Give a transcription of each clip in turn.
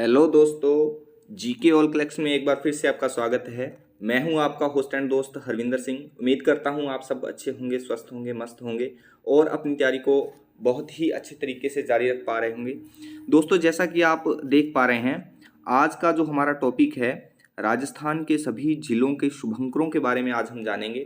Hello दोस्तों, GK all collection में एक बार फिर से आपका स्वागत है। मैं हूं आपका होस्ट एंड दोस्त हरविंदर सिंह। उम्मीद करता हूं आप सब अच्छे होंगे, स्वस्थ होंगे, मस्त होंगे और अपनी तैयारी को बहुत ही अच्छे तरीके से जारी रख पा रहे होंगे। दोस्तों, जैसा कि आप देख पा रहे हैं, आज का जो हमारा टॉपिक है, राजस्थान के सभी जिलों के शुभंकरों के बारे में आज हम जानेंगे।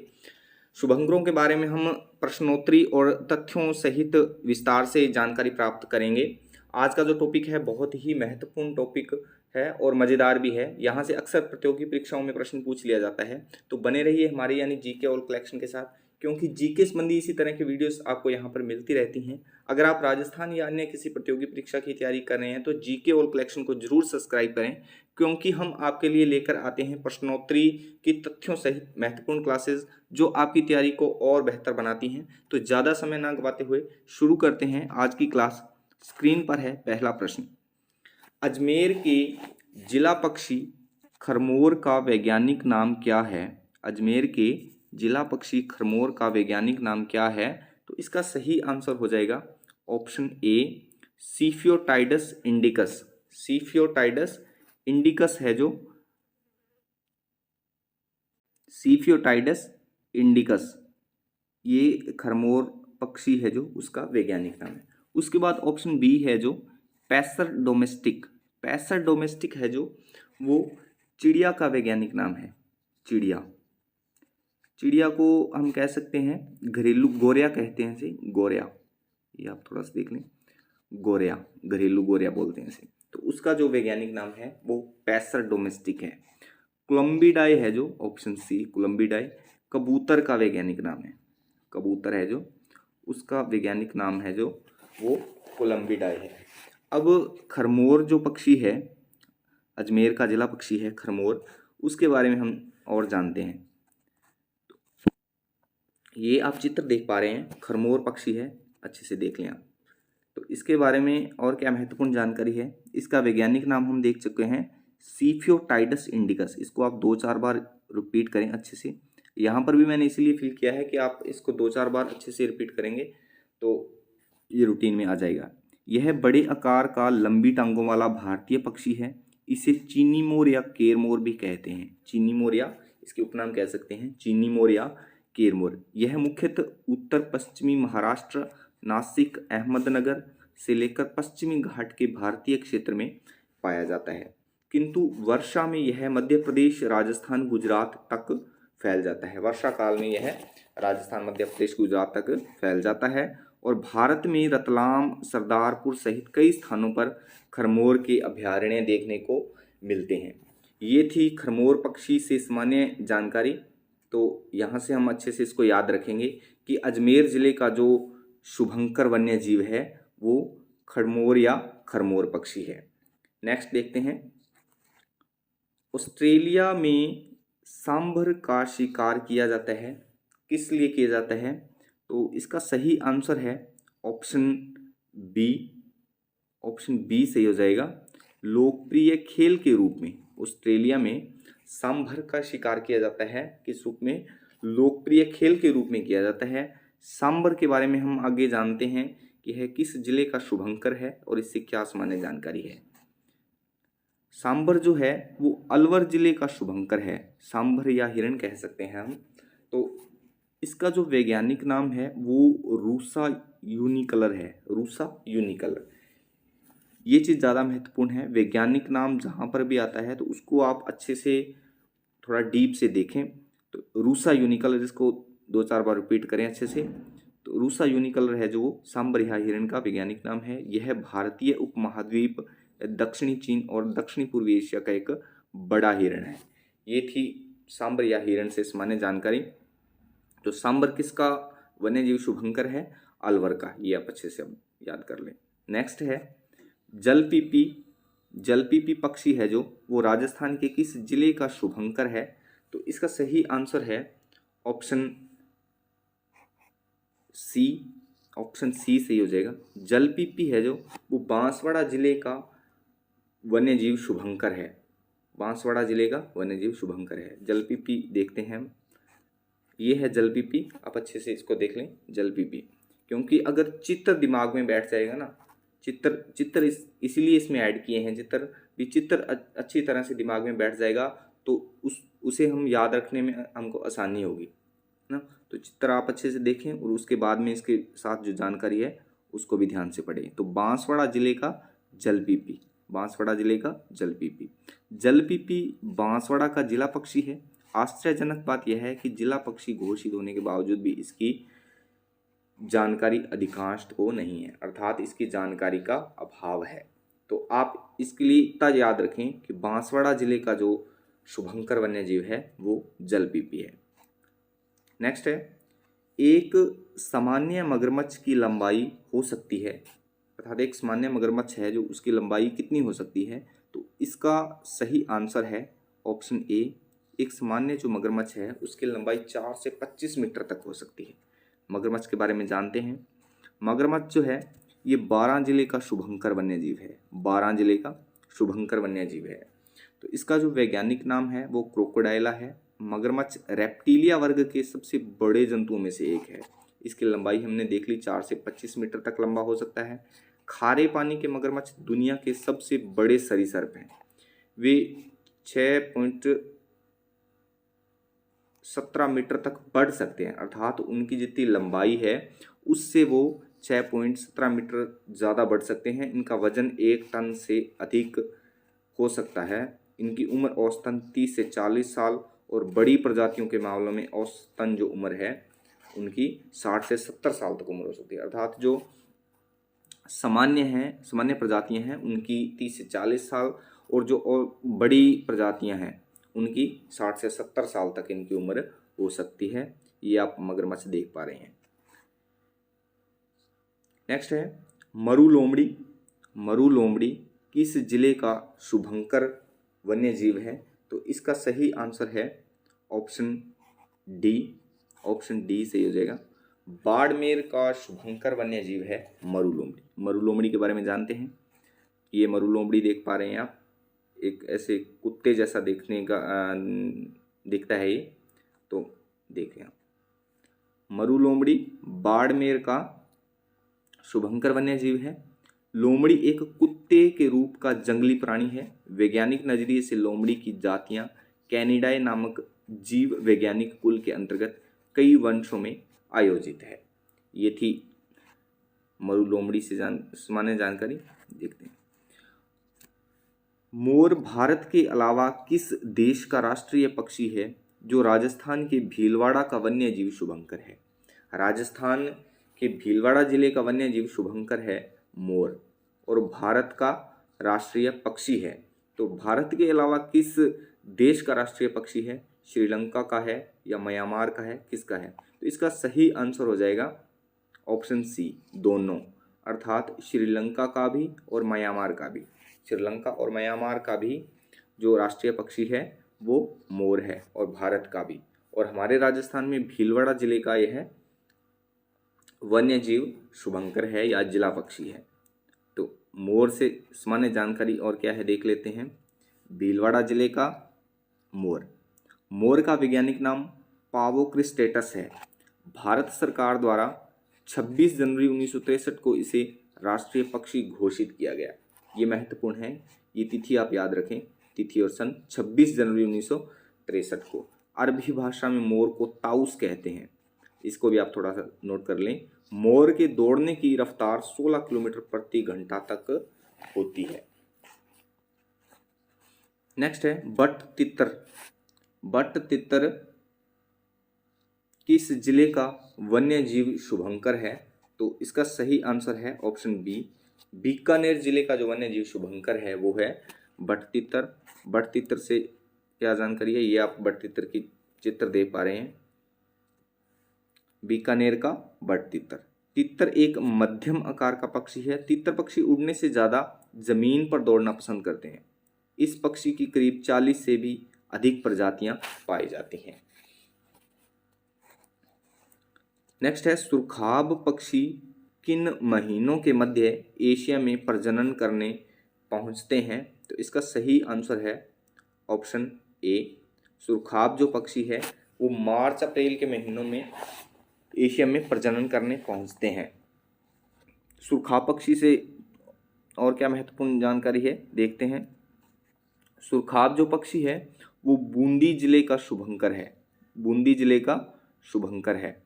शुभंकरों के बारे में हम प्रश्नोत्तरी और तथ्यों सहित विस्तार से जानकारी प्राप्त करेंगे। आज का जो टॉपिक है बहुत ही महत्वपूर्ण टॉपिक है और मज़ेदार भी है। यहाँ से अक्सर प्रतियोगी परीक्षाओं में प्रश्न पूछ लिया जाता है, तो बने रहिए हमारे यानी जीके ऑल कलेक्शन के साथ, क्योंकि जीके संबंधी इसी तरह के वीडियोस आपको यहाँ पर मिलती रहती हैं। अगर आप राजस्थान या अन्य किसी प्रतियोगी परीक्षा की तैयारी कर रहे हैं तो जीके ऑल कलेक्शन को जरूर सब्सक्राइब करें, क्योंकि हम आपके लिए लेकर आते हैं प्रश्नोत्तरी की तथ्यों सहित महत्वपूर्ण क्लासेस जो आपकी तैयारी को और बेहतर बनाती हैं। तो ज़्यादा समय ना गवाते हुए शुरू करते हैं आज की क्लास। स्क्रीन पर है पहला प्रश्न। अजमेर के जिला पक्षी खरमोर का वैज्ञानिक नाम क्या है? अजमेर के जिला पक्षी खरमोर का वैज्ञानिक नाम क्या है? तो इसका सही आंसर हो जाएगा ऑप्शन ए, सीफियोटाइडस इंडिकस। सीफियोटाइडस इंडिकस है जो सीफियोटाइडस इंडिकस, ये खरमोर पक्षी है जो उसका वैज्ञानिक नाम है। उसके बाद ऑप्शन बी है जो पैसर डोमेस्टिक। पैसर डोमेस्टिक है जो वो चिड़िया का वैज्ञानिक नाम है। चिड़िया, चिड़िया को हम कह सकते हैं घरेलू गोरिया कहते हैं इसे, गोरिया। ये आप थोड़ा सा देख लें, गोरिया, घरेलू गोरिया बोलते हैं इसे। तो उसका जो वैज्ञानिक नाम है वो पैसर डोमेस्टिक है। कोलम्बिडाई है जो ऑप्शन सी, कोलम्बिडाई कबूतर का वैज्ञानिक नाम है। कबूतर है जो उसका वैज्ञानिक नाम है जो वो कोलम्बिडाई है। अब खरमोर जो पक्षी है, अजमेर का जिला पक्षी है खरमोर, उसके बारे में हम और जानते हैं। ये आप चित्र देख पा रहे हैं, खरमोर पक्षी है, अच्छे से देख लें आप। तो इसके बारे में और क्या महत्वपूर्ण जानकारी है, इसका वैज्ञानिक नाम हम देख चुके हैं, सीफियोटाइडस इंडिकस। इसको आप 2-4 बार रिपीट करें अच्छे से। यहाँ पर भी मैंने इसीलिए फिल किया है कि आप इसको 2-4 बार अच्छे से रिपीट करेंगे तो ये रूटीन में आ जाएगा। यह बड़े आकार का लंबी टांगों वाला भारतीय पक्षी है। इसे चीनी मोर या केर मोर भी कहते हैं। चीनी मोर या इसके उपनाम कह सकते हैं, चीनी मोर या केर मोर। यह मुख्यतः उत्तर पश्चिमी महाराष्ट्र, नासिक, अहमदनगर से लेकर पश्चिमी घाट के भारतीय क्षेत्र में पाया जाता है, किंतु वर्षा में यह मध्य प्रदेश, राजस्थान, गुजरात तक फैल जाता है। वर्षा काल में यह राजस्थान, मध्य प्रदेश, गुजरात तक फैल जाता है और भारत में रतलाम, सरदारपुर सहित कई स्थानों पर खरमोर के अभयारण्य देखने को मिलते हैं। ये थी खरमोर पक्षी से सामान्य जानकारी। तो यहाँ से हम अच्छे से इसको याद रखेंगे कि अजमेर ज़िले का जो शुभंकर वन्य जीव है वो खरमोर या खरमोर पक्षी है। नेक्स्ट देखते हैं। ऑस्ट्रेलिया में सांभर का शिकार किया जाता है, किस लिए किया जाता है? तो इसका सही आंसर है ऑप्शन बी। ऑप्शन बी सही हो जाएगा, लोकप्रिय खेल के रूप में। ऑस्ट्रेलिया में सांभर का शिकार किया जाता है, किस रूप में? लोकप्रिय खेल के रूप में किया जाता है। सांभर के बारे में हम आगे जानते हैं कि यह किस जिले का शुभंकर है और इससे क्या सामान्य जानकारी है। सांभर जो है वो अलवर जिले का शुभंकर है। सांभर या हिरण कह सकते हैं हम। तो इसका जो वैज्ञानिक नाम है वो रूसा यूनिकलर है। रूसा यूनिकलर, ये चीज़ ज़्यादा महत्वपूर्ण है। वैज्ञानिक नाम जहाँ पर भी आता है तो उसको आप अच्छे से थोड़ा डीप से देखें। तो रूसा यूनिकलर, इसको 2-4 बार रिपीट करें अच्छे से। तो रूसा यूनिकलर है जो सांभर या हिरण का वैज्ञानिक नाम है। यह भारतीय उपमहाद्वीप, दक्षिणी चीन और दक्षिणी पूर्वी एशिया का एक बड़ा हिरण है। ये थी सांभर या हिरण से सामान्य जानकारी। तो सांभर किसका वन्य जीव शुभंकर है? अलवर का। ये आप अच्छे से अब याद कर लें। नेक्स्ट है जलपीपी। जलपीपी पक्षी है जो वो राजस्थान के किस जिले का शुभंकर है? तो इसका सही आंसर है ऑप्शन सी। ऑप्शन सी सही हो जाएगा। जलपीपी है जो वो बांसवाड़ा जिले का वन्य जीव शुभंकर है। बांसवाड़ा जिले का वन्य जीव शुभंकर है। जलपीपी देखते हैं हम। ये है जलपीपी, आप अच्छे से इसको देख लें जलपीपी, क्योंकि अगर चित्र दिमाग में बैठ जाएगा ना, चित्र इसलिए इसमें ऐड किए हैं चित्र, भी चित्र अच्छी तरह से दिमाग में बैठ जाएगा तो उसे हम याद रखने में हमको आसानी होगी ना। तो चित्र आप अच्छे से देखें और उसके बाद में इसके साथ जो जानकारी है उसको भी ध्यान से पढ़ें। तो बांसवाड़ा जिले का जलपीपी, बांसवाड़ा जिले का जलपीपी। जलपीपी बांसवाड़ा का जिला पक्षी है। आश्चर्यजनक बात यह है कि जिला पक्षी घोषित होने के बावजूद भी इसकी जानकारी अधिकांश को नहीं है, अर्थात इसकी जानकारी का अभाव है। तो आप इसके लिए इतना याद रखें कि बांसवाड़ा जिले का जो शुभंकर वन्यजीव है वो जलपीपी है। नेक्स्ट है, एक सामान्य मगरमच्छ की लंबाई हो सकती है, अर्थात एक सामान्य मगरमच्छ है जो उसकी लंबाई कितनी हो सकती है। तो इसका सही आंसर है ऑप्शन ए। एक सामान्य जो मगरमच्छ है उसकी लंबाई 4 से 25 मीटर तक हो सकती है। मगरमच्छ के बारे में जानते हैं। मगरमच्छ जो है ये 12 जिले का शुभंकर वन्यजीव है, 12 जिले का शुभंकर वन्यजीव है। तो इसका जो वैज्ञानिक नाम है वो क्रोकोडाइला है। मगरमच्छ रेप्टिलिया वर्ग के सबसे बड़े जंतुओं में से एक है। इसकी लंबाई हमने देख ली 4 से 25 मीटर तक लंबा हो सकता है। खारे पानी के मगरमच्छ दुनिया के सबसे बड़े सरीसृप हैं। वे 6.17 मीटर तक बढ़ सकते हैं, अर्थात उनकी जितनी लंबाई है उससे वो 6.17 मीटर ज़्यादा बढ़ सकते हैं। इनका वजन 1 टन से अधिक हो सकता है। इनकी उम्र औसतन 30 से 40 साल और बड़ी प्रजातियों के मामलों में औसतन जो उम्र है उनकी 60 से 70 साल तक उम्र हो सकती है। अर्थात जो सामान्य प्रजातियां हैं उनकी 30 से 40 साल और जो और बड़ी प्रजातियां हैं उनकी 60 से 70 साल तक इनकी उम्र हो सकती है। ये आप मगरमच्छ देख पा रहे हैं। नेक्स्ट है मरु लोमड़ी। मरु लोमड़ी किस जिले का शुभंकर वन्यजीव है। तो इसका सही आंसर है ऑप्शन डी। ऑप्शन डी सही हो जाएगा। बाड़मेर का शुभंकर वन्यजीव है मरु लोमड़ी। मरु लोमड़ी के बारे में जानते हैं। ये मरु लोमड़ी देख पा रहे हैं आप, एक ऐसे कुत्ते जैसा दिखता है ये। तो देखें आप, मरु लोमड़ी बाड़मेर का शुभंकर वन्यजीव है। लोमड़ी एक कुत्ते के रूप का जंगली प्राणी है। वैज्ञानिक नजरिए से लोमड़ी की जातियां कैनिडाई नामक जीव वैज्ञानिक कुल के अंतर्गत कई वंशों में आयोजित है। ये थी मरु लोमड़ी से सामान्य जानकारी। देखते हैं, मोर भारत के अलावा किस देश का राष्ट्रीय पक्षी है जो राजस्थान के भीलवाड़ा का वन्यजीव शुभंकर है। राजस्थान के भीलवाड़ा जिले का वन्यजीव शुभंकर है मोर और भारत का राष्ट्रीय पक्षी है। तो भारत के अलावा किस देश का राष्ट्रीय पक्षी है, श्रीलंका का है या म्यांमार का है, किसका है। तो इसका सही आंसर हो जाएगा ऑप्शन सी, दोनों, अर्थात श्रीलंका का भी और म्यांमार का भी। श्रीलंका और म्यांमार का भी जो राष्ट्रीय पक्षी है वो मोर है और भारत का भी। और हमारे राजस्थान में भीलवाड़ा जिले का यह वन्यजीव शुभंकर है या जिला पक्षी है। तो मोर से सामान्य जानकारी और क्या है देख लेते हैं। भीलवाड़ा जिले का मोर, मोर का वैज्ञानिक नाम पावोक्रिस्टेटस है। भारत सरकार द्वारा 26 जनवरी 1963 को इसे राष्ट्रीय पक्षी घोषित किया गया। ये महत्वपूर्ण है, ये तिथि आप याद रखें, तिथि और सन 26 जनवरी 1963 को। अरबी भाषा में मोर को ताउस कहते हैं, इसको भी आप थोड़ा सा नोट कर लें। मोर के दौड़ने की रफ्तार 16 किलोमीटर प्रति घंटा तक होती है। नेक्स्ट है बट तितर। बट तितर किस जिले का वन्यजीव शुभंकर है। तो इसका सही आंसर है ऑप्शन बी। बीकानेर जिले का जो वन्यजीव शुभंकर है वो है बट तितर। बट तितर से क्या जानकारी है, ये आप बट तितर की चित्र देख पा रहे हैं। बीकानेर का बट तितर। तितर एक मध्यम आकार का पक्षी है। तितर पक्षी उड़ने से ज़्यादा जमीन पर दौड़ना पसंद करते हैं। इस पक्षी की करीब 40 से भी अधिक प्रजातियां पाई जाती हैं। नेक्स्ट है सुरखाब पक्षी किन महीनों के मध्य एशिया में प्रजनन करने पहुंचते हैं। तो इसका सही आंसर है ऑप्शन ए। सुरखाब जो पक्षी है वो मार्च अप्रैल के महीनों में एशिया में प्रजनन करने पहुंचते हैं। सुरखाब पक्षी से और क्या महत्वपूर्ण जानकारी है देखते हैं। सुरखाब जो पक्षी है वो बूंदी जिले का शुभंकर है, बूंदी जिले का शुभंकर है,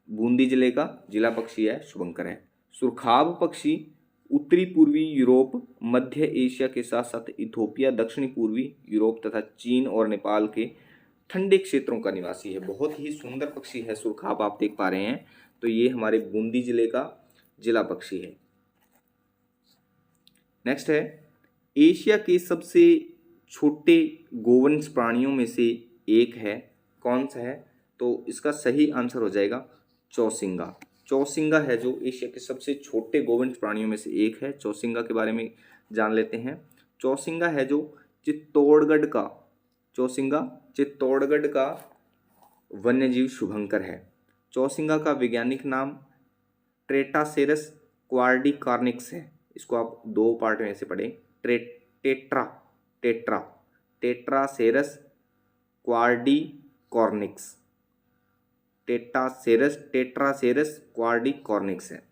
बूंदी जिले का जिला पक्षी है शुभंकर है। सुरखाब पक्षी उत्तरी पूर्वी यूरोप, मध्य एशिया के साथ साथ इथोपिया, दक्षिणी पूर्वी यूरोप तथा चीन और नेपाल के ठंडे क्षेत्रों का निवासी है। बहुत ही सुंदर पक्षी है सुरखाब, आप देख पा रहे हैं। तो ये हमारे बूंदी जिले का जिला पक्षी है। नेक्स्ट है, एशिया के सबसे छोटे गोवंश प्राणियों में से एक है, कौन सा है? तो इसका सही आंसर हो जाएगा चौसिंगा। चौसिंगा है जो एशिया के सबसे छोटे गोवंश प्राणियों में से एक है। चौसिंगा के बारे में जान लेते हैं। चौसिंगा है जो चित्तौड़गढ़ का, चौसिंगा चित्तौड़गढ़ का वन्यजीव शुभंकर है। चौसिंगा का वैज्ञानिक नाम ट्रेटासेरस क्वार्डिकॉर्निक्स है। इसको आप दो पार्ट में से पढ़ें, टेट्रासेरस क्वार्डिकॉर्निक्स, टेट्रासेरस क्वार्डिकॉर्निक्स है।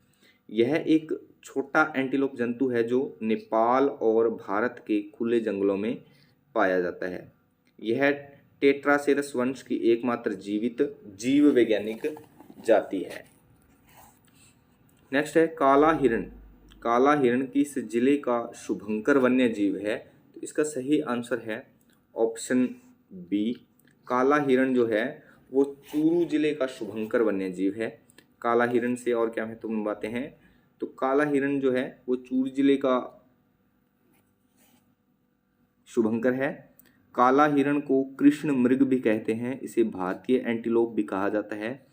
यह एक छोटा एंटीलोप जंतु है जो नेपाल और भारत के खुले जंगलों में पाया जाता है। यह टेट्रासेरस वंश की एकमात्र जीवित जीव वैज्ञानिक जाति है। नेक्स्ट है काला हिरण। काला हिरण किस जिले का शुभंकर वन्य जीव है? तो इसका सही आंसर है ऑप्शन बी। काला हिरण जो है वो चूरू जिले का शुभंकर वन्य जीव है। काला हिरण से और क्या महत्वपूर्ण बातें हैं? तो काला हिरण जो है वो चूरू जिले का शुभंकर है। काला हिरण को कृष्ण मृग भी कहते हैं। इसे भारतीय एंटीलोप भी कहा जाता है।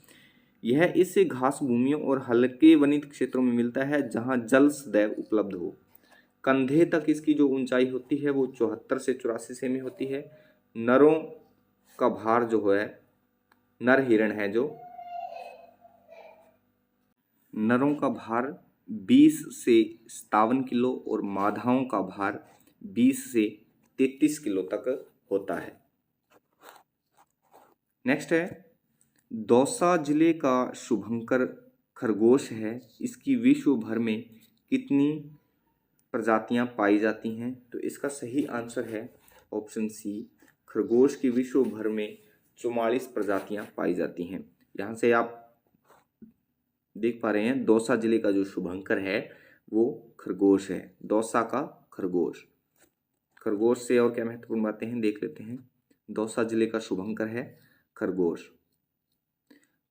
यह इसे घास भूमियों और हल्के वनित क्षेत्रों में मिलता है जहां जल सदैव उपलब्ध हो। कंधे तक इसकी जो ऊंचाई होती है वो 74 से 84 सेमी होती है। नरों का भार जो है, नर हिरण है जो, नरों का भार 20 से 57 किलो और मादाओं का भार 20 से 33 किलो तक होता है। नेक्स्ट है, दौसा जिले का शुभंकर खरगोश है। इसकी विश्व भर में कितनी प्रजातियां पाई जाती हैं? तो इसका सही आंसर है ऑप्शन सी। खरगोश की विश्व भर में 44 प्रजातियां पाई जाती हैं। यहाँ से आप देख पा रहे हैं दौसा जिले का जो शुभंकर है वो खरगोश है, दौसा का खरगोश। खरगोश से और क्या महत्वपूर्ण बातें हैं देख लेते हैं। दौसा जिले का शुभंकर है खरगोश।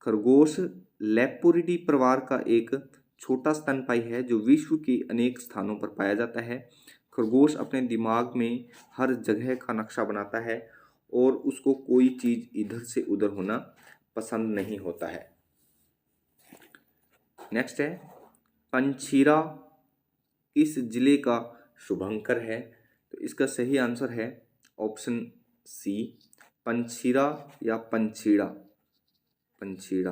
खरगोश लेपोरिडी परिवार का एक छोटा स्तनपायी है जो विश्व के अनेक स्थानों पर पाया जाता है। खरगोश अपने दिमाग में हर जगह का नक्शा बनाता है और उसको कोई चीज इधर से उधर होना पसंद नहीं होता है। नेक्स्ट है, पंचीरा किस जिले का शुभंकर है? तो इसका सही आंसर है ऑप्शन सी, पंचीरा या पंचीड़ा। पंचीड़ा,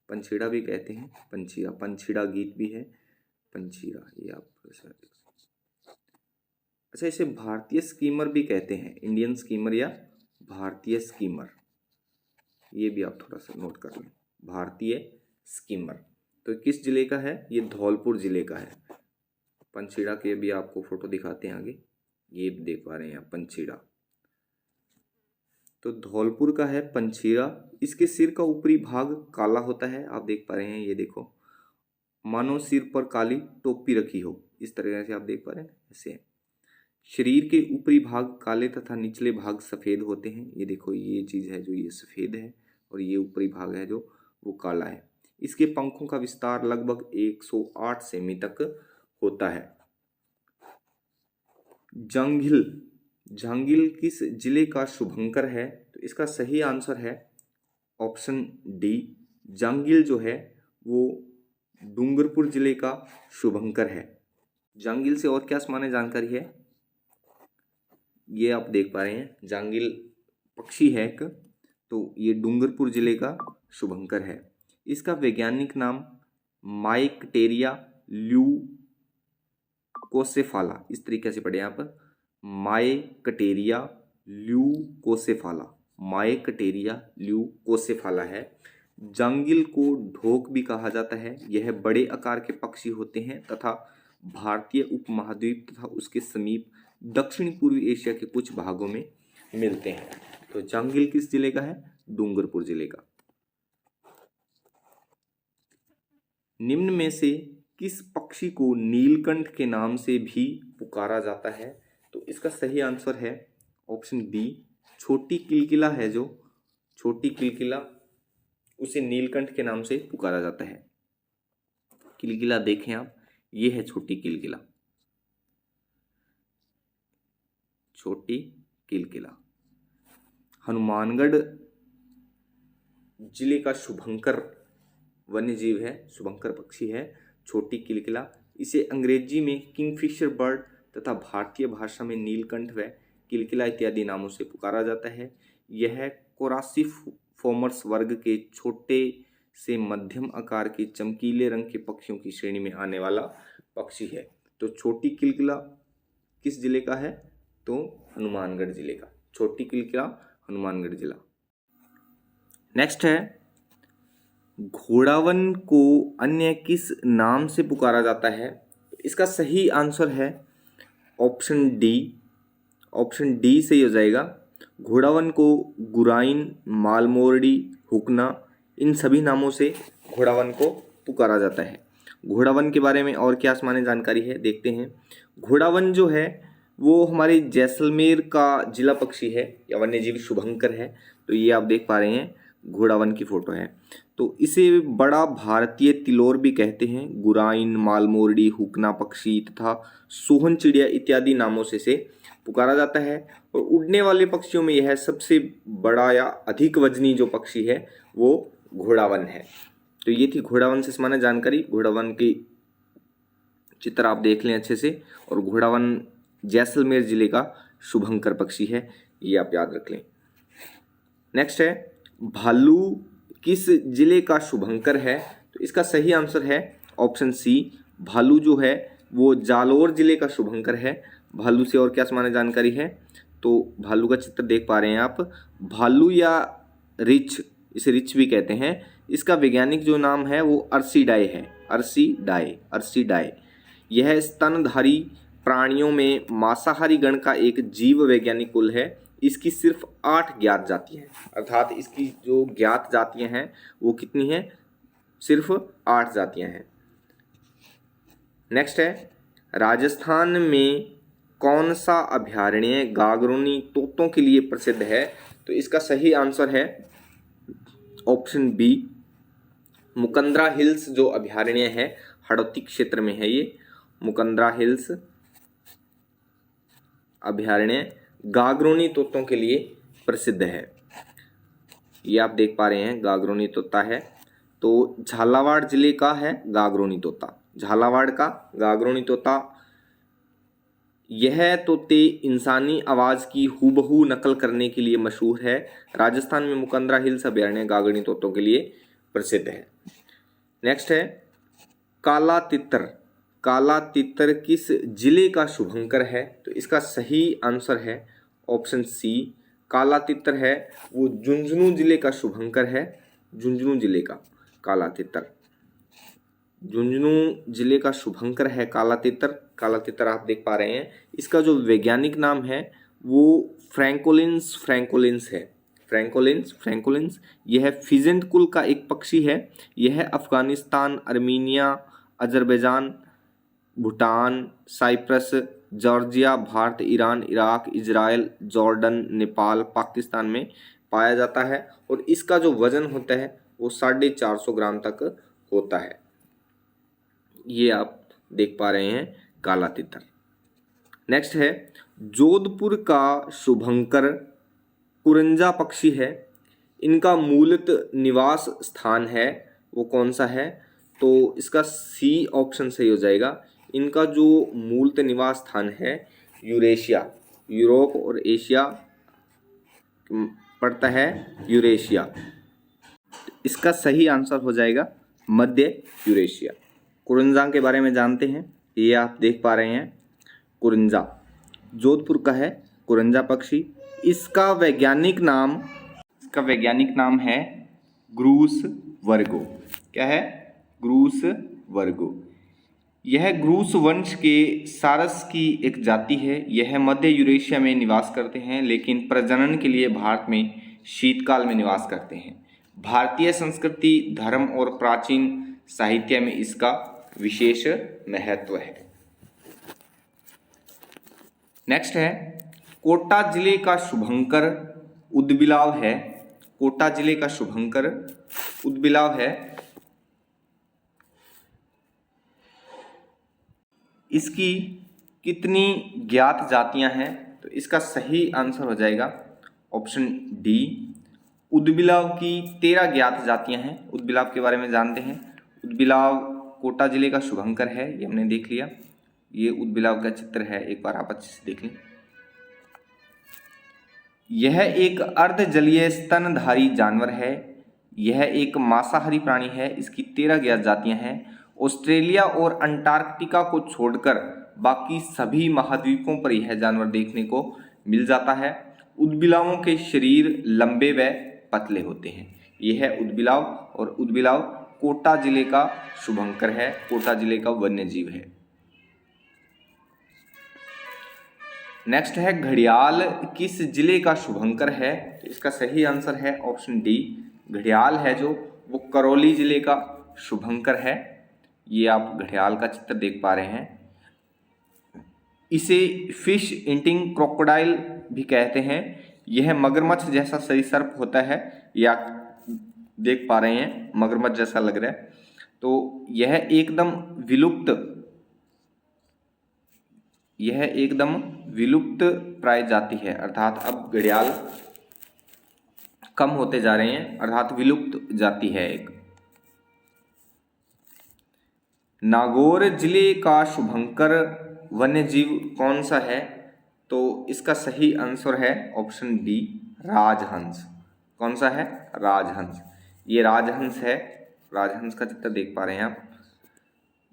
पंचीड़ा भी कहते हैं, पंचीरा, पंचीड़ा गीत भी है, पंचीरा ये आप। अच्छा, इसे भारतीय स्कीमर भी कहते हैं, इंडियन स्कीमर या भारतीय स्कीमर, ये भी आप थोड़ा सा नोट कर लें, भारतीय स्कीमर। तो किस जिले का है? ये धौलपुर जिले का है। पंचीड़ा के भी आपको फोटो दिखाते हैं आगे, ये देख पा रहे हैं आप पंचीड़ा। तो धौलपुर का है पंचीड़ा। इसके सिर का ऊपरी भाग काला होता है, आप देख पा रहे हैं, ये देखो, मानो सिर पर काली टोपी रखी हो, इस तरह से आप देख पा रहे हैं ऐसे। शरीर के ऊपरी भाग काले तथा निचले भाग सफ़ेद होते हैं, ये देखो, ये चीज़ है जो ये सफ़ेद है और ये ऊपरी भाग है जो वो काला है। इसके पंखों का विस्तार लगभग 108 सेमी तक होता है। जांगिल किस जिले का शुभंकर है? तो इसका सही आंसर है ऑप्शन डी। जांगिल जो है वो डूंगरपुर जिले का शुभंकर है। जांगिल से और क्या सामान्य जानकारी है ये आप देख पा रहे हैं। जांगिल पक्षी है एक, तो ये डूंगरपुर जिले का शुभंकर है। इसका वैज्ञानिक नाम माइकटेरिया ल्यूकोसेफाला, इस तरीके से पढ़े आप, माइकटेरिया ल्यूकोसेफाला, माइकटेरिया ल्यूकोसेफाला है। जांगिल को ढोक भी कहा जाता है। यह बड़े आकार के पक्षी होते हैं तथा भारतीय उपमहाद्वीप तथा उसके समीप दक्षिण पूर्वी एशिया के कुछ भागों में मिलते हैं। तो जांगिल किस जिले का है? डूंगरपुर जिले का। निम्न में से किस पक्षी को नीलकंठ के नाम से भी पुकारा जाता है? तो इसका सही आंसर है ऑप्शन बी, छोटी किलकिला है जो छोटी किलकिला, उसे नीलकंठ के नाम से पुकारा जाता है। किलकिला देखें आप, ये है छोटी किलकिला, छोटी किलकिला। हनुमानगढ़ जिले का शुभंकर वन्य जीव है, शुभंकर पक्षी है छोटी किलकिला। इसे अंग्रेजी में किंगफिशर बर्ड तथा भारतीय भाषा में नीलकंठ व किलकिला इत्यादि नामों से पुकारा जाता है। यह कोरासिफोमर्स वर्ग के छोटे से मध्यम आकार के चमकीले रंग के पक्षियों की श्रेणी में आने वाला पक्षी है। तो छोटी किलकिला किस जिले का है? तो हनुमानगढ़ जिले का। छोटी किलकिला हनुमानगढ़ जिला। नेक्स्ट है, घोड़ावन को अन्य किस नाम से पुकारा जाता है? इसका सही आंसर है ऑप्शन डी। ऑप्शन डी सही हो जाएगा। घोड़ावन को गुराइन, मालमोरडी, हुकना, इन सभी नामों से घोड़ावन को पुकारा जाता है। घोड़ावन के बारे में और क्या आसमानी जानकारी है देखते हैं। घोड़ावन जो है वो हमारे जैसलमेर का जिला पक्षी है या वन्यजीव शुभंकर है। तो ये आप देख पा रहे हैं, घोड़ावन की फोटो है। तो इसे बड़ा भारतीय तिलोर भी कहते हैं। गुराइन, मालमोरडी, हुकना पक्षी तथा सोहन चिड़िया इत्यादि नामों से इसे पुकारा जाता है। और उड़ने वाले पक्षियों में यह सबसे बड़ा या अधिक वजनी जो पक्षी है वो घोड़ावन है। तो ये थी घोड़ावन से समान जानकारी। घोड़ावन की चित्र आप देख लें अच्छे से। और घोड़ावन जैसलमेर जिले का शुभंकर पक्षी है, ये आप याद रख लें। नेक्स्ट है, भालू किस जिले का शुभंकर है? तो इसका सही आंसर है ऑप्शन सी। भालू जो है वो जालोर जिले का शुभंकर है। भालू से और क्या समान जानकारी है? तो भालू का चित्र देख पा रहे हैं आप। भालू या रिछ, इसे रिछ भी कहते हैं, इसका वैज्ञानिक जो नाम है वो अर्सिडाए है। अर्सिडाए। यह स्तनधारी प्राणियों में मांसाहारी गण का एक जीव वैज्ञानिक कुल है। इसकी सिर्फ 8 ज्ञात जातियां हैं, अर्थात इसकी जो ज्ञात जातियां हैं वो कितनी हैं? सिर्फ 8 जातियां हैं। नेक्स्ट है, राजस्थान में कौन सा अभयारण्य गागरोनी तोतों के लिए प्रसिद्ध है? तो इसका सही आंसर है ऑप्शन बी, मुकंदरा हिल्स जो अभयारण्य है हड़ौती क्षेत्र में है। ये मुकंदरा हिल्स अभयारण्य गागरोनी तोतों के लिए प्रसिद्ध है। ये आप देख पा रहे हैं, गागरोनी तोता है। तो झालावाड़ जिले का है गागरोनी तोता, झालावाड़ का गागरोनी तोता। यह तोते इंसानी आवाज़ की हूबहू नकल करने के लिए मशहूर है। राजस्थान में मुकंदरा हिल्स अभयारण्य गागरोनी तोतों के लिए प्रसिद्ध है। नेक्स्ट है, काला तितर। काला तितर किस जिले का शुभंकर है? तो इसका सही आंसर है ऑप्शन सी। काला तितर है वो झुंझुनू जिले का शुभंकर है। झुंझुनू जिले का काला तितर, झुंझुनू जिले का शुभंकर है काला तितर। काला तितर आप देख पा रहे हैं। इसका जो वैज्ञानिक नाम है वो फ्रैंकोलिन्स है। फ्रैंकोलिन्स। यह फिजेंट कुल का एक पक्षी है। यह Afghanistan, Armenia, Azerbaijan, Bhutan, Cyprus, Georgia, Bharat, Iran, Iraq, Israel, Jordan, Nepal, Pakistan में पाया जाता है। और इसका जो वजन होता है वो 450 ग्राम तक होता है। ये आप देख पा रहे हैं काला तितर। नेक्स्ट है, जोधपुर का शुभंकर कुरंजा पक्षी है। इनका मूलत निवास स्थान है वो कौन सा है? तो इसका सी ऑप्शन सही हो जाएगा। इनका जो मूलत निवास स्थान है यूरेशिया, यूरोप और एशिया पड़ता है यूरेशिया। इसका सही आंसर हो जाएगा मध्य यूरेशिया। कुरंजा के बारे में जानते हैं। ये आप देख पा रहे हैं, कुरंजा जोधपुर का है कुरंजा पक्षी। इसका वैज्ञानिक नाम है ग्रूस वर्गो। क्या है? ग्रूस वर्गो। यह ग्रूस वंश के सारस की एक जाति है। यह मध्य यूरेशिया में निवास करते हैं, लेकिन प्रजनन के लिए भारत में शीतकाल में निवास करते हैं। भारतीय संस्कृति, धर्म और प्राचीन साहित्य में इसका विशेष महत्व है। नेक्स्ट है, कोटा जिले का शुभंकर उदबिलाव है। कोटा जिले का शुभंकर उदबिलाव है। इसकी कितनी ज्ञात जातियां हैं? तो इसका सही आंसर हो जाएगा ऑप्शन डी। उदबिलाव की 13 ज्ञात जातियां हैं। उदबिलाव के बारे में जानते हैं। उदबिलाव कोटा जिले का शुभंकर है, ये हमने देख लिया। ये उदबिलाव का चित्र है, एक बार आप अच्छे से देख लें। यह एक अर्धजलीय स्तनधारी जानवर है। यह एक मांसाहारी प्राणी है। इसकी 13 ज्ञात जातियां हैं। ऑस्ट्रेलिया और अंटार्कटिका को छोड़कर बाकी सभी महाद्वीपों पर यह जानवर देखने को मिल जाता है। उदबिलावों के शरीर लंबे व पतले होते हैं। यह है उदबिलाव, और उदबिलाव कोटा जिले का शुभंकर है, कोटा जिले का वन्य जीव है। नेक्स्ट है, घड़ियाल किस जिले का शुभंकर है? इसका सही आंसर है ऑप्शन डी। घड़ियाल है जो, वो करौली जिले का शुभंकर है। ये आप घड़ियाल का चित्र देख पा रहे हैं। इसे फिश ईटिंग क्रोकोडाइल भी कहते हैं। यह मगरमच्छ जैसा सरीसृप होता है, या देख पा रहे हैं मगरमच्छ जैसा लग रहा है। तो यह एकदम विलुप्त प्राय जाति है, अर्थात अब घड़ियाल कम होते जा रहे हैं, अर्थात विलुप्त जाति है एक। नागौर जिले का शुभंकर वन्य जीव कौन सा है? तो इसका सही आंसर है ऑप्शन डी, राजहंस। कौन सा है? राजहंस। ये राजहंस है, राजहंस का चित्र देख पा रहे हैं आप।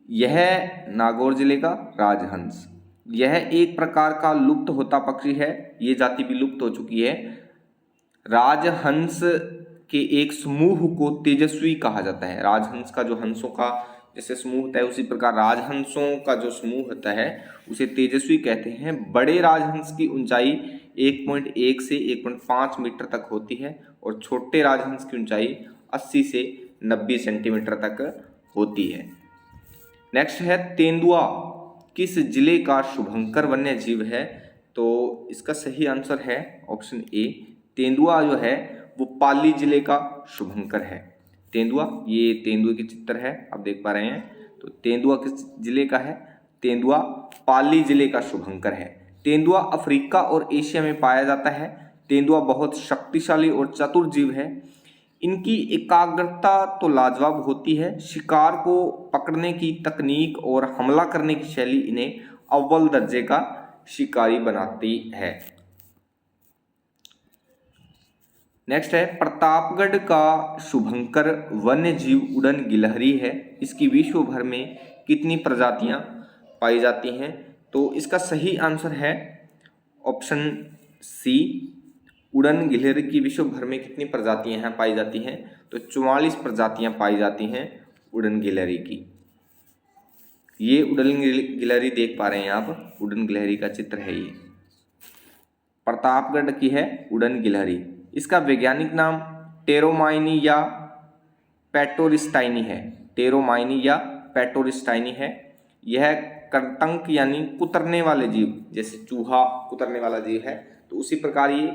यह नागौर जिले का राजहंस। यह एक प्रकार का लुप्त होता पक्षी है। ये जाति भी लुप्त हो चुकी है। राजहंस के एक समूह को तेजस्वी कहा जाता है। राजहंस का जो हंसों का जैसे समूह होता है, उसी प्रकार राजहंसों का जो समूह होता है उसे तेजस्वी कहते हैं। बड़े राजहंस की ऊंचाई 1.1 से 1.5 मीटर तक होती है, और छोटे राजहंस की ऊंचाई 80 से 90 सेंटीमीटर तक होती है। नेक्स्ट है, तेंदुआ किस जिले का शुभंकर वन्य जीव है? तो इसका सही आंसर है ऑप्शन ए। तेंदुआ जो है वो पाली जिले का शुभंकर है। तेंदुआ, ये तेंदुए के चित्र है, आप देख पा रहे हैं। तो तेंदुआ किस जिले का है? तेंदुआ पाली जिले का शुभंकर है। तेंदुआ अफ्रीका और एशिया में पाया जाता है। तेंदुआ बहुत शक्तिशाली और चतुर जीव है। इनकी एकाग्रता तो लाजवाब होती है। शिकार को पकड़ने की तकनीक और हमला करने की शैली इन्हें अव्वल दर्जे का शिकारी बनाती है। नेक्स्ट है, प्रतापगढ़ का शुभंकर वन्य जीव उड़न गिलहरी है। इसकी विश्व भर में कितनी प्रजातियां पाई जाती हैं? तो इसका सही आंसर है ऑप्शन सी। उड़न गिलहरी की विश्व भर में कितनी प्रजातियां हैं पाई जाती हैं? तो 44 प्रजातियां पाई जाती हैं उड़न गिलहरी की। ये उड़न गिलहरी देख पा रहे हैं आप, उड़न गिलहरी का चित्र है ये। प्रतापगढ़ की है उड़न गिलहरी। इसका वैज्ञानिक नाम टेरोमाइनी या पेटोरिस्टाइनी है। टेरोमाइनी या पेटोरिस्टाइनी है। यह कर्तंक यानी कुतरने वाले जीव, जैसे चूहा कुतरने वाला जीव है, तो उसी प्रकार ये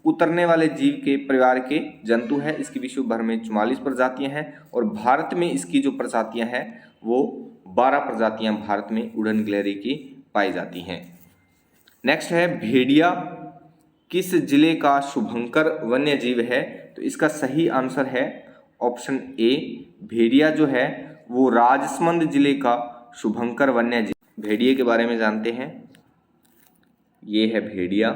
कुतरने वाले जीव के परिवार के जंतु है। इसकी विश्व भर में 44 प्रजातियां हैं, और भारत में इसकी जो प्रजातियां हैं वो 12 प्रजातियां भारत में उड़न गिलहरी की पाई जाती हैं। नेक्स्ट है, भेड़िया किस जिले का शुभंकर वन्य जीव है? तो इसका सही आंसर है ऑप्शन ए। भेड़िया जो है वो राजसमंद जिले का शुभंकर वन्य जीव। भेड़िए के बारे में जानते हैं। ये है भेड़िया,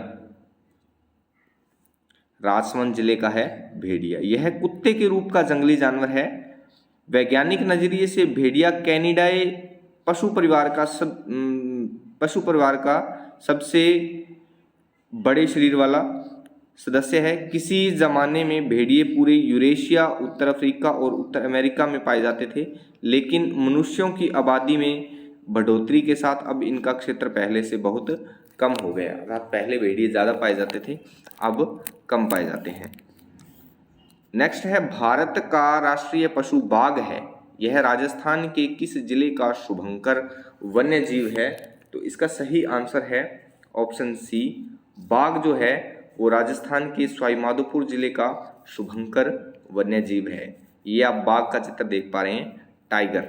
राजसमंद जिले का है भेड़िया। यह कुत्ते के रूप का जंगली जानवर है। वैज्ञानिक नजरिए से भेड़िया कैनिडाए पशु परिवार का सबसे बड़े शरीर वाला सदस्य है। किसी जमाने में भेड़िए पूरे यूरेशिया, उत्तर अफ्रीका और उत्तर अमेरिका में पाए जाते थे, लेकिन मनुष्यों की आबादी में बढ़ोतरी के साथ अब इनका क्षेत्र पहले से बहुत कम हो गया, अर्थात पहले भेड़िए ज़्यादा पाए जाते थे, अब कम पाए जाते हैं। नेक्स्ट है भारत का राष्ट्रीय पशु बाघ है, यह राजस्थान के किस जिले का शुभंकर वन्य जीव है? तो इसका सही आंसर है ऑप्शन सी, बाघ जो है वो राजस्थान के सवाईमाधोपुर जिले का शुभंकर वन्य जीव है। ये आप बाघ का चित्र देख पा रहे हैं, टाइगर,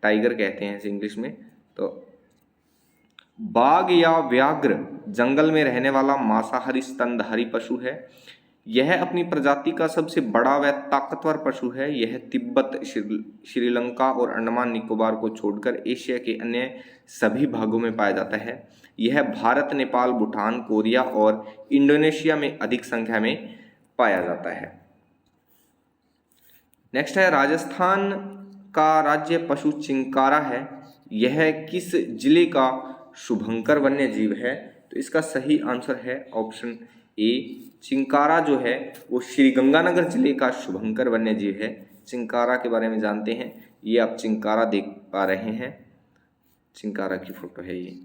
टाइगर कहते हैं इसे इंग्लिश में। तो बाघ या व्याघ्र जंगल में रहने वाला मांसाहारी स्तनधारी पशु है। यह अपनी प्रजाति का सबसे बड़ा व ताकतवर पशु है। यह तिब्बत, श्रीलंका और अंडमान निकोबार को छोड़कर एशिया के अन्य सभी भागों में पाया जाता है। यह भारत, नेपाल, भूटान, कोरिया और इंडोनेशिया में अधिक संख्या में पाया जाता है। नेक्स्ट है राजस्थान का राज्य पशु चिंकारा है, यह किस जिले का शुभंकर वन्य जीव है? तो इसका सही आंसर है ऑप्शन ए, चिंकारा जो है वो श्रीगंगानगर जिले का शुभंकर वन्य जीव है। चिंकारा के बारे में जानते हैं, ये आप चिंकारा देख पा रहे हैं, चिंकारा की फोटो है ये,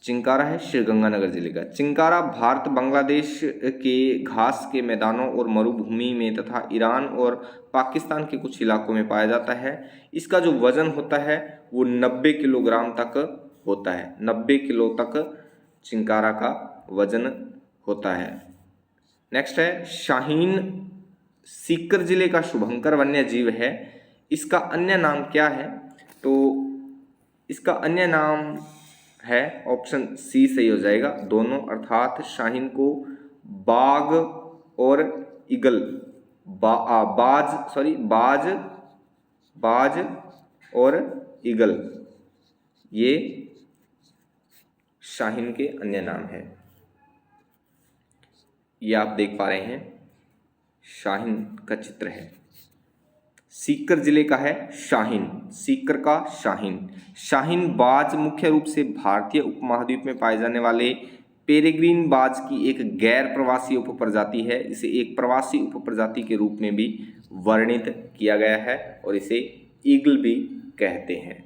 चिंकारा है श्रीगंगानगर जिले का। चिंकारा भारत, बांग्लादेश के घास के मैदानों और मरुभूमि में तथा ईरान और पाकिस्तान के कुछ इलाकों में पाया जाता है। इसका जो वजन होता है वो 90 किलोग्राम तक होता है, 90 किलो तक चिंकारा का वजन होता है। नेक्स्ट है शाहीन सीकर जिले का शुभंकर वन्य जीव है, इसका अन्य नाम क्या है? तो इसका अन्य नाम है ऑप्शन सी सही हो जाएगा, दोनों, अर्थात शाहीन को बाघ और ईगल, बाज और ईगल, ये शाहीन के अन्य नाम है। ये आप देख पा रहे हैं, शाहीन का चित्र है, सीकर जिले का है शाहीन, सीकर का शाहीन। शाहीन बाज मुख्य रूप से भारतीय उपमहाद्वीप में पाए जाने वाले पेरेग्रीन बाज की एक गैर प्रवासी उपप्रजाति है। इसे एक प्रवासी उपप्रजाति के रूप में भी वर्णित किया गया है और इसे ईगल भी कहते हैं।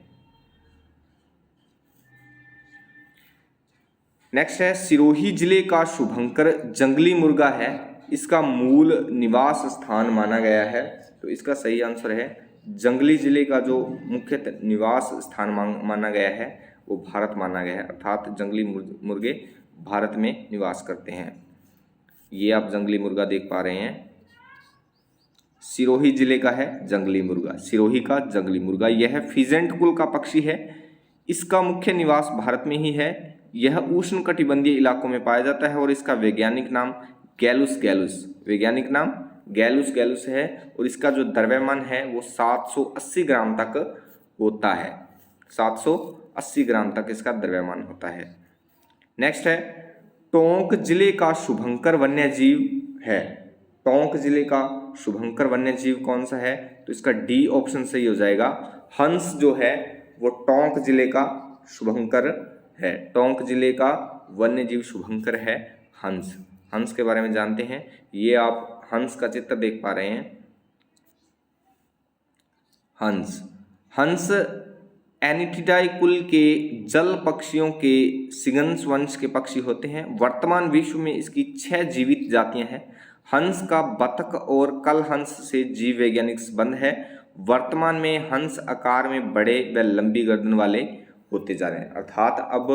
नेक्स्ट है सिरोही जिले का शुभंकर जंगली मुर्गा है, इसका मूल निवास स्थान माना गया है। तो इसका सही आंसर है जंगली जिले का जो मुख्य निवास स्थान माना गया है वो भारत माना गया है, अर्थात जंगली मुर्गे भारत में निवास करते हैं। ये आप जंगली मुर्गा देख पा रहे हैं, सिरोही जिले का है जंगली मुर्गा, सिरोही का जंगली मुर्गा। यह फिजेंट कुल का पक्षी है, इसका मुख्य निवास भारत में ही है। यह उष्णकटिबंधीय इलाकों में पाया जाता है और इसका वैज्ञानिक नाम गैलुस गैलुस, वैज्ञानिक नाम गैलुस गैलुस है और इसका जो द्रव्यमान है वो 780 ग्राम तक होता है, 780 ग्राम तक इसका द्रव्यमान होता है। नेक्स्ट है टोंक जिले का शुभंकर वन्य जीव है, टोंक जिले का शुभंकर वन्य जीव कौन सा है? तो इसका डी ऑप्शन सही हो जाएगा, हंस जो है वो टोंक जिले का शुभंकर है, टोंक जिले का वन्य जीव शुभंकर है हंस। हंस के बारे में जानते हैं, ये आप हंस का चित्र देख पा रहे हैं, हंस, हंस एनिटिडाई कुल के जल पक्षियों के सिगन्स वंश के पक्षी होते हैं। वर्तमान विश्व में इसकी 6 जीवित जातियां हैं। हंस का बतख और कल हंस से जीव वैज्ञानिक संबंध है। वर्तमान में हंस आकार में बड़े व लंबी गर्दन वाले होते जा रहे हैं, अर्थात अब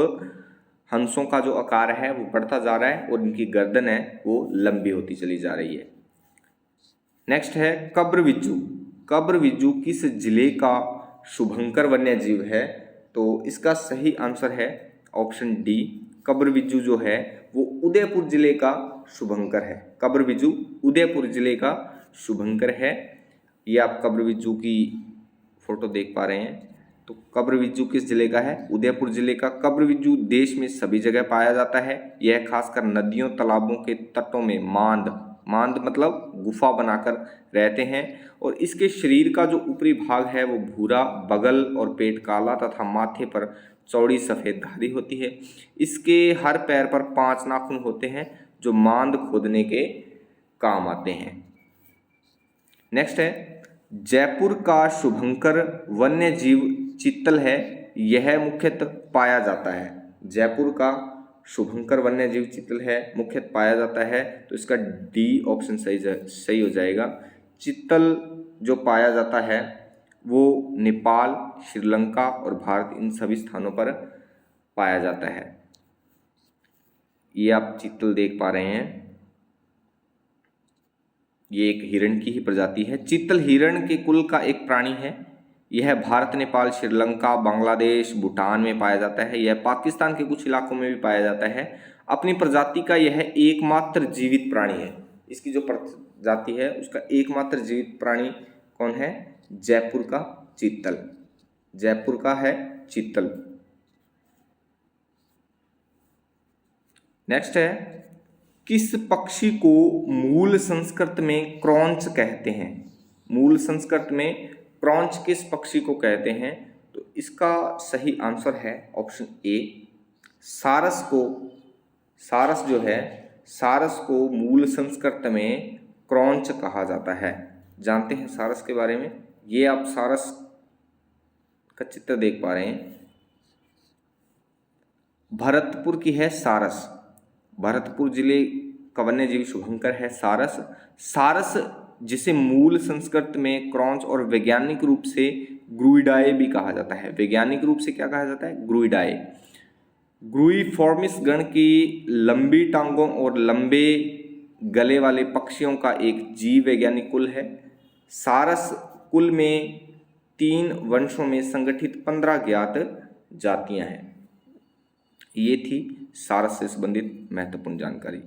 हंसों का जो आकार है वो बढ़ता जा रहा है और इनकी गर्दन है वो लंबी होती चली जा रही है। नेक्स्ट है कब्रबिज्जू, कब्रबिज्जू किस जिले का शुभंकर वन्य जीव है? तो इसका सही आंसर है ऑप्शन डी, कब्रबिज्जू जो है वो उदयपुर जिले का शुभंकर है, कब्रबिज्जू उदयपुर जिले का शुभंकर है। ये आप कब्रबिज्जू की फोटो देख पा रहे हैं, तो कब्रबिज्जू किस जिले का है? उदयपुर जिले का। कब्रबिज्जू देश में सभी जगह पाया जाता है, यह खासकर नदियों, तालाबों के तटों में मांद मतलब गुफा बनाकर रहते हैं और इसके शरीर का जो ऊपरी भाग है वो भूरा, बगल और पेट काला तथा माथे पर चौड़ी सफ़ेद धारी होती है। इसके हर पैर पर 5 नाखून होते हैं जो मांद खोदने के काम आते हैं। नेक्स्ट है जयपुर का शुभंकर वन्य जीव चीतल है यह मुख्यतः पाया जाता है। जयपुर का शुभंकर वन्यजीव चीतल है मुख्यतः पाया जाता है, तो इसका डी ऑप्शन सही हो जाएगा। चीतल जो पाया जाता है वो नेपाल, श्रीलंका और भारत इन सभी स्थानों पर पाया जाता है। ये आप चीतल देख पा रहे हैं, ये एक हिरण की ही प्रजाति है। चीतल हिरण के कुल का एक प्राणी है। यह भारत, नेपाल, श्रीलंका, बांग्लादेश, भूटान में पाया जाता है। यह पाकिस्तान के कुछ इलाकों में भी पाया जाता है। अपनी प्रजाति का यह एकमात्र जीवित प्राणी है। इसकी जो प्रजाति है उसका एकमात्र जीवित प्राणी कौन है? जयपुर का चीतल। जयपुर का है चीतल। नेक्स्ट है, किस पक्षी को मूल संस्कृत में क्रॉन्च कहते हैं? मूल संस्कृत में क्रॉन्च किस पक्षी को कहते हैं? तो इसका सही आंसर है ऑप्शन ए, सारस को। सारस जो है, सारस को मूल संस्कृत में क्रॉन्च कहा जाता है। जानते हैं सारस के बारे में? ये आप सारस का चित्र देख पा रहे हैं, भरतपुर की है सारस। भरतपुर जिले का वन्यजीव शुभंकर है सारस। सारस जिसे मूल संस्कृत में क्रॉन्च और वैज्ञानिक रूप से ग्रुइडाए भी कहा जाता है। वैज्ञानिक रूप से क्या कहा जाता है? ग्रुइडाए। ग्रुइफॉर्मिस गण की लंबी टांगों और लंबे गले वाले पक्षियों का एक जीव वैज्ञानिक कुल है। सारस कुल में 3 वंशों में संगठित 15 ज्ञात जातियां हैं। ये थी सारस से संबंधित महत्वपूर्ण जानकारी।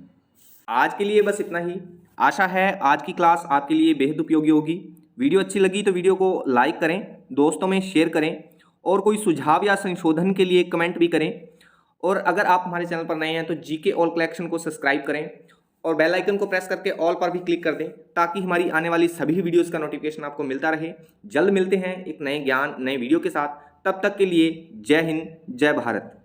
आज के लिए बस इतना ही। आशा है आज की क्लास आपके लिए बेहद उपयोगी होगी। वीडियो अच्छी लगी तो वीडियो को लाइक करें, दोस्तों में शेयर करें और कोई सुझाव या संशोधन के लिए कमेंट भी करें। और अगर आप हमारे चैनल पर नए हैं तो जीके ऑल कलेक्शन को सब्सक्राइब करें और बेल आइकन को प्रेस करके ऑल पर भी क्लिक कर दें, ताकि हमारी आने वाली सभी वीडियोस का नोटिफिकेशन आपको मिलता रहे। जल्द मिलते हैं एक नए ज्ञान, नए वीडियो के साथ। तब तक के लिए जय हिंद, जय भारत।